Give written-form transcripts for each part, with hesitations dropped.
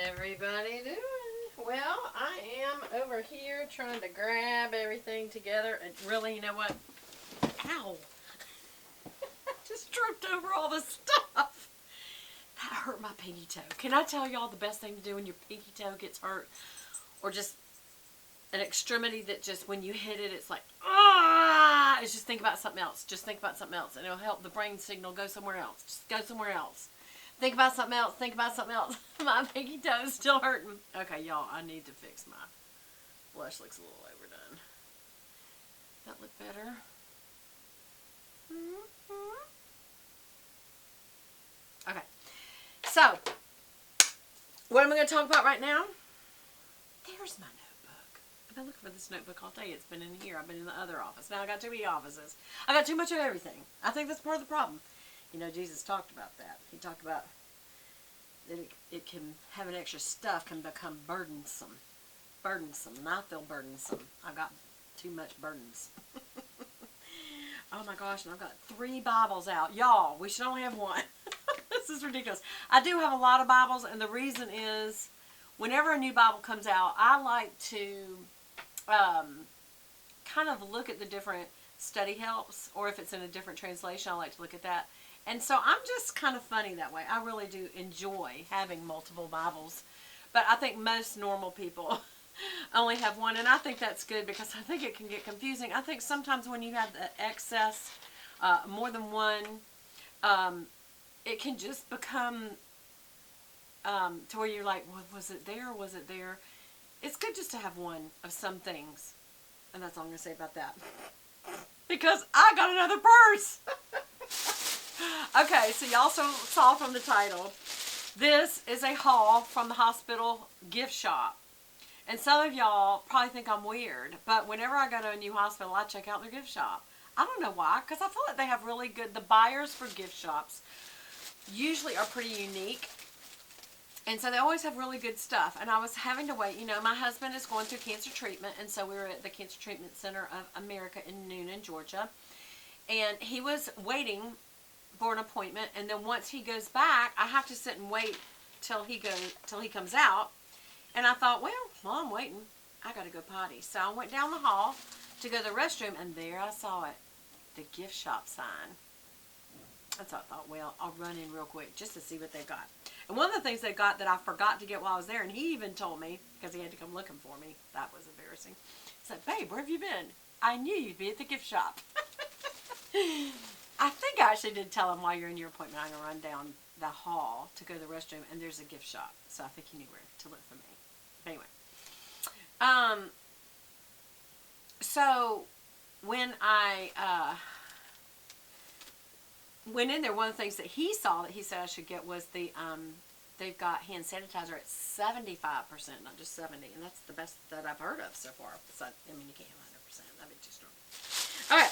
everybody doing? Well, I am over here trying to grab everything together, and really, you know what? Ow! I just tripped over all the stuff. That hurt my pinky toe. Can I tell y'all the best thing to do when your pinky toe gets hurt? Or just an extremity that just, when you hit it, it's like, ah! It's just think about something else. Just think about something else. And it'll help the brain signal go somewhere else. Just go somewhere else. Think about something else. Think about something else. My pinky toe is still hurting. Okay, y'all, I need to fix my blush. Looks a little overdone. That look better? Okay. So, what am I going to talk about right now? There's my notebook. I've been looking for this notebook all day. It's been in here. I've been in the other office. Now I got too many offices. I got too much of everything. I think that's part of the problem. You know, Jesus talked about that. He talked about that it can, having extra stuff can become burdensome. Burdensome. And I feel burdensome. I've got too much burdens. Oh my gosh, and I've got 3 Bibles out. Y'all, we should only have one. This is ridiculous. I do have a lot of Bibles, and the reason is, whenever a new Bible comes out, I like to kind of look at the different study helps, or if it's in a different translation, I like to look at that. And so I'm just kind of funny that way. I really do enjoy having multiple Bibles. But I think most normal people only have one, and I think that's good because I think it can get confusing. I think sometimes when you have the excess, more than one, it can just become to where you're like, well, was it there? Was it there? It's good just to have one of some things. And that's all I'm going to say about that. Because I got another purse. Okay, so y'all saw from the title, this is a haul from the hospital gift shop. And some of y'all probably think I'm weird, but whenever I go to a new hospital, I check out their gift shop. I don't know why, because I feel like they have really good, the buyers for gift shops usually are pretty unique. And so they always have really good stuff. And I was having to wait. You know, my husband is going through cancer treatment, and so we were at the Cancer Treatment Center of America in Noonan, Georgia. And he was waiting for an appointment, and then once he goes back, I have to sit and wait till he comes out. And I thought, well, while I'm waiting, I got to go potty. So I went down the hall to go to the restroom, and there I saw it, the gift shop sign. And so I thought, well, I'll run in real quick just to see what they got. And one of the things they got that I forgot to get while I was there, and he even told me, because he had to come looking for me. That was embarrassing. He said, babe, where have you been? I knew you'd be at the gift shop. I think I actually did tell him, while you're in your appointment, I'm going to run down the hall to go to the restroom, and there's a gift shop. So I think he knew where to look for me. But anyway. So when I went in there, one of the things that he saw that he said I should get was the they've got hand sanitizer at 75%, not just 70, and that's the best that I've heard of so far. So, I mean, you can't have 100%. That'd be too strong. Okay,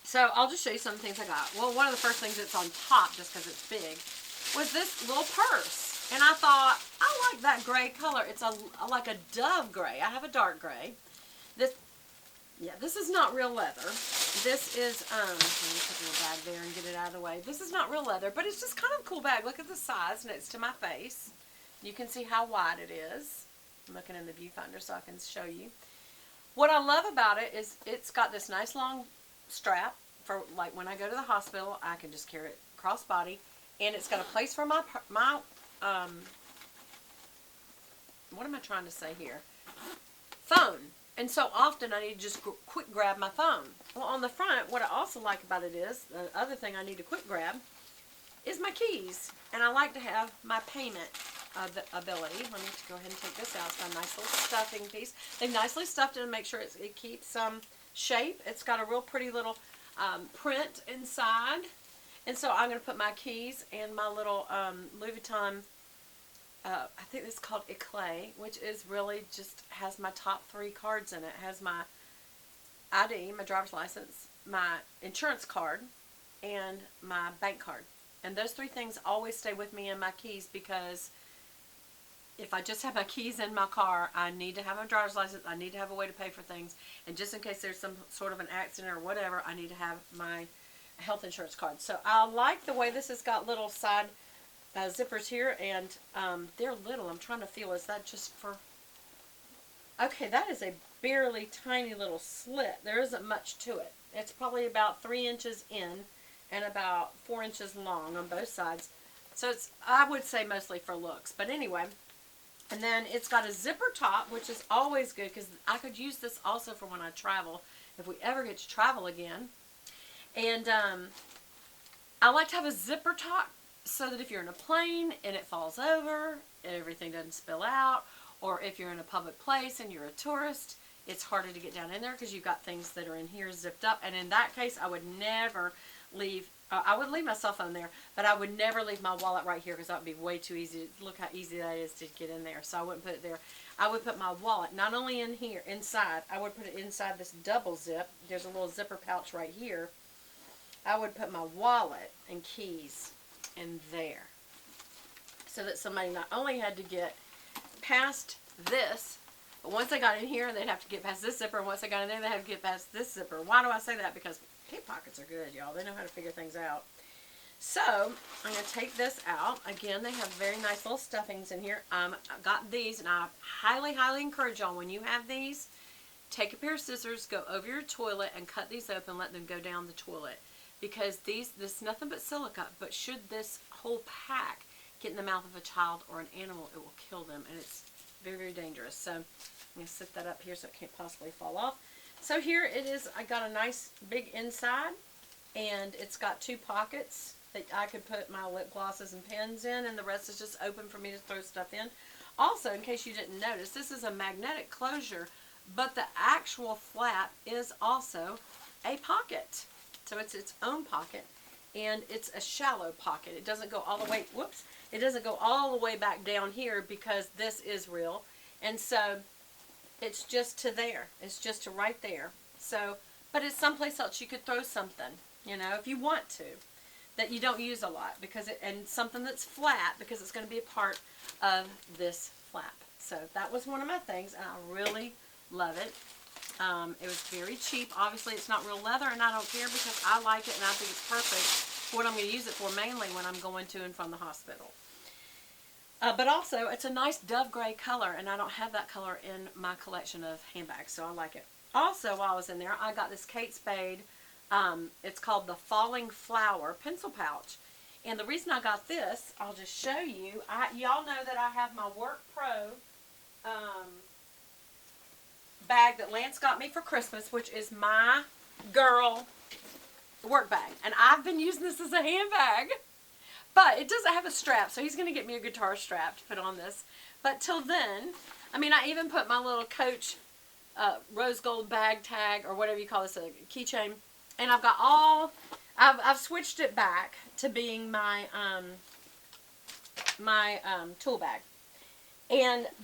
so I'll just show you some of the things I got. Well, one of the first things that's on top, just because it's big, was this little purse, and I thought, I like that gray color. It's like a dove gray. I have a dark gray. This is not real leather. This is, let me put the little bag there and get it out of the way. This is not real leather, but it's just kind of a cool bag. Look at the size next to my face. You can see how wide it is. I'm looking in the viewfinder so I can show you. What I love about it is it's got this nice long strap for, like, when I go to the hospital, I can just carry it crossbody. And it's got a place for my what am I trying to say here? Phone. And so often I need to just quick grab my phone. Well, on the front, what I also like about it is, the other thing I need to quick grab is my keys. And I like to have my payment ability. Let me go ahead and take this out. It's got a nice little stuffing piece. They've nicely stuffed it to make sure it keeps shape. It's got a real pretty little print inside. And so I'm going to put my keys and my little Louis Vuitton, I think it's called Eclat, which is really just has my top 3 cards in it. It has my ID, my driver's license, my insurance card, and my bank card. And those 3 things always stay with me in my keys, because if I just have my keys in my car, I need to have my driver's license, I need to have a way to pay for things, and just in case there's some sort of an accident or whatever, I need to have my health insurance card. So I like the way this has got little side zippers here, and they're little. I'm trying to feel, is that just for... Okay, that is a barely tiny little slit. There isn't much to it. It's probably about 3 inches in and about 4 inches long on both sides. So it's, I would say, mostly for looks. But anyway, and then it's got a zipper top, which is always good because I could use this also for when I travel, if we ever get to travel again. And I like to have a zipper top so that if you're in a plane and it falls over, everything doesn't spill out. Or if you're in a public place and you're a tourist, it's harder to get down in there because you've got things that are in here zipped up. And in that case, I would never leave, I would leave my cell phone there, but I would never leave my wallet right here because that would be way too easy. Look how easy that is to get in there. So I wouldn't put it there. I would put my wallet not only in here, inside, I would put it inside this double zip. There's a little zipper pouch right here. I would put my wallet and keys in there so that somebody not only had to get past this, but once they got in here, they'd have to get past this zipper, and once they got in there, they have to get past this zipper. Why do I say that? Because pickpockets are good, y'all. They know how to figure things out. So, I'm going to take this out. Again, they have very nice little stuffings in here. I got these, and I highly, highly encourage y'all, when you have these, take a pair of scissors, go over your toilet, and cut these open, let them go down the toilet. Because this is nothing but silica, but should this whole pack get in the mouth of a child or an animal, it will kill them, and it's very, very dangerous. So I'm going to set that up here so it can't possibly fall off. So here it is. I got a nice big inside, and it's got 2 pockets that I could put my lip glosses and pens in, and the rest is just open for me to throw stuff in. Also, in case you didn't notice, this is a magnetic closure, but the actual flap is also a pocket. So it's its own pocket, and it's a shallow pocket. It doesn't go all the way, whoops, it doesn't go all the way back down here because this is real. And so it's just to there. It's just to right there. So, but it's someplace else you could throw something, you know, if you want to, that you don't use a lot, because and something that's flat, because it's going to be a part of this flap. So that was one of my things, and I really love it. It was very cheap. Obviously, it's not real leather, and I don't care because I like it, and I think it's perfect for what I'm going to use it for, mainly when I'm going to and from the hospital. But also, it's a nice dove gray color, and I don't have that color in my collection of handbags, so I like it. Also, while I was in there, I got this Kate Spade, it's called the Falling Flower pencil pouch. And the reason I got this, I'll just show you. Y'all know that I have my Work Pro bag that Lance got me for Christmas, which is my girl work bag. And I've been using this as a handbag. But it doesn't have a strap, so he's going to get me a guitar strap to put on this. But till then, I mean, I even put my little Coach rose gold bag tag, or whatever you call this, a keychain. And I've got all, I've switched it back to being my tool bag.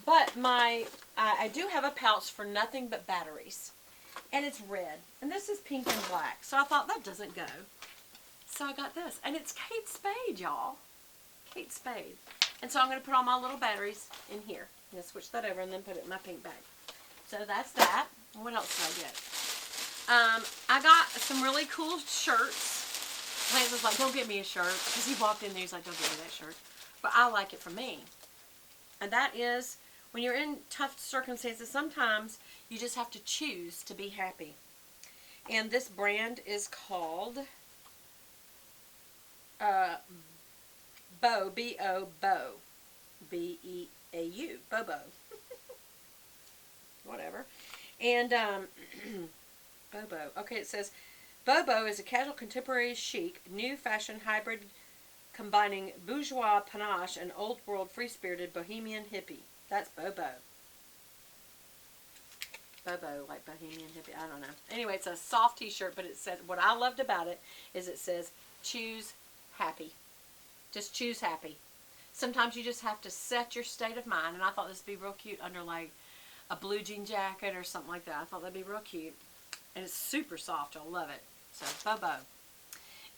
But I do have a pouch for nothing but batteries. And it's red. And this is pink and black. So I thought, that doesn't go. So I got this. And it's Kate Spade, y'all. Kate Spade. And so I'm going to put all my little batteries in here. I'm going to switch that over and then put it in my pink bag. So that's that. What else did I get? I got some really cool shirts. Lance was like, don't get me a shirt. Because he walked in there, he's like, don't get me that shirt. But I like it for me. And that is, when you're in tough circumstances, sometimes you just have to choose to be happy. And this brand is called Beau, B-O, Beau, B-E-A-U, Bobo. Whatever. And, Bobo. Okay, it says, Bobo is a casual contemporary chic, new fashion hybrid combining bourgeois panache and old world free-spirited bohemian hippie. That's Bobo. Bobo, like bohemian hippie, I don't know. Anyway, it's a soft t-shirt, but it said, what I loved about it is it says, choose happy. Just choose happy. Sometimes you just have to set your state of mind, and I thought this would be real cute under like a blue jean jacket or something like that. I thought that'd be real cute. And it's super soft. I love it. So, Bobo.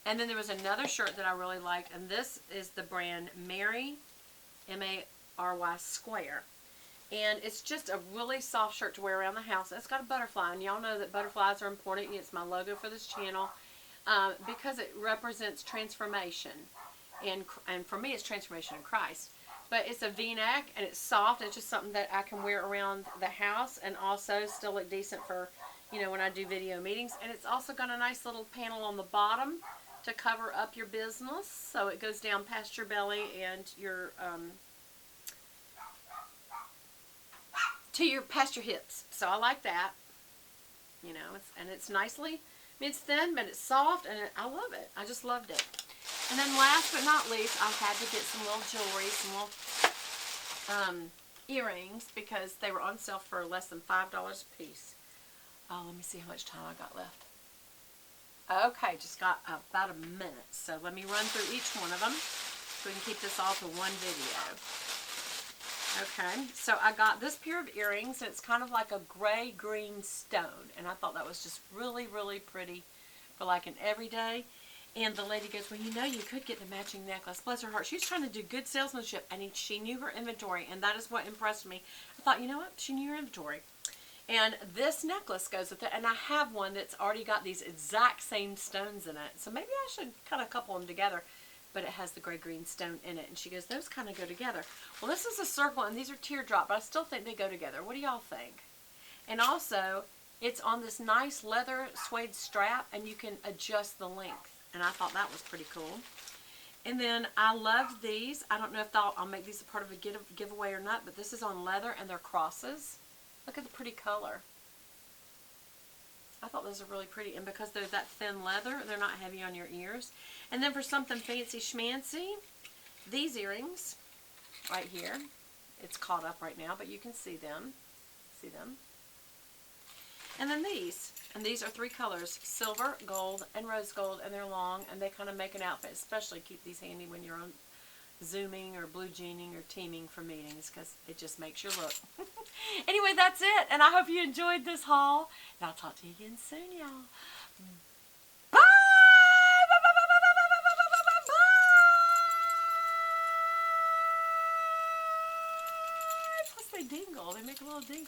And then there was another shirt that I really liked, and this is the brand Mary, M-A-R-Y Square. And it's just a really soft shirt to wear around the house. It's got a butterfly, and y'all know that butterflies are important. It's my logo for this channel because it represents transformation. and for me it's transformation in Christ. But it's a V-neck and it's soft. It's just something that I can wear around the house and also still look decent for, you know, when I do video meetings. And it's also got a nice little panel on the bottom to cover up your business, so it goes down past your belly and your past your hips. So I like that. You know, it's nicely, I mean, it's thin, but it's soft, and I love it. I just loved it. And then last but not least, I had to get some little jewelry, some little earrings, because they were on sale for less than $5 a piece. Oh, let me see how much time I got left. Okay, just got about a minute, so let me run through each one of them so we can keep this all to one video. Okay, so I got this pair of earrings, and it's kind of like a gray-green stone, and I thought that was just really, really pretty for like an everyday. And the lady goes, well, you know, you could get the matching necklace. Bless her heart. She was trying to do good salesmanship, and she knew her inventory, and that is what impressed me. I thought, you know what? She knew her inventory. And this necklace goes with it, and I have one that's already got these exact same stones in it. So maybe I should cut a couple of them together, but it has the gray-green stone in it. And she goes, those kind of go together. Well, this is a circle, and these are teardrop, but I still think they go together. What do y'all think? And also, it's on this nice leather suede strap, and you can adjust the length. And I thought that was pretty cool. And then I loved these. I don't know if I'll make these a part of a giveaway or not, but this is on leather, and they're crosses. Look at the pretty color. I thought those are really pretty. And because they're that thin leather, they're not heavy on your ears. And then for something fancy schmancy, these earrings right here. It's caught up right now, but you can see them. See them? And then these. And these are 3 colors, silver, gold, and rose gold, and they're long, and they kind of make an outfit. Especially keep these handy when you're on Zooming or blue jeaning or teaming for meetings, because it just makes your look. Anyway, that's it, and I hope you enjoyed this haul, and I'll talk to you again soon, y'all. Bye! Plus they dingle. They make a little dingle.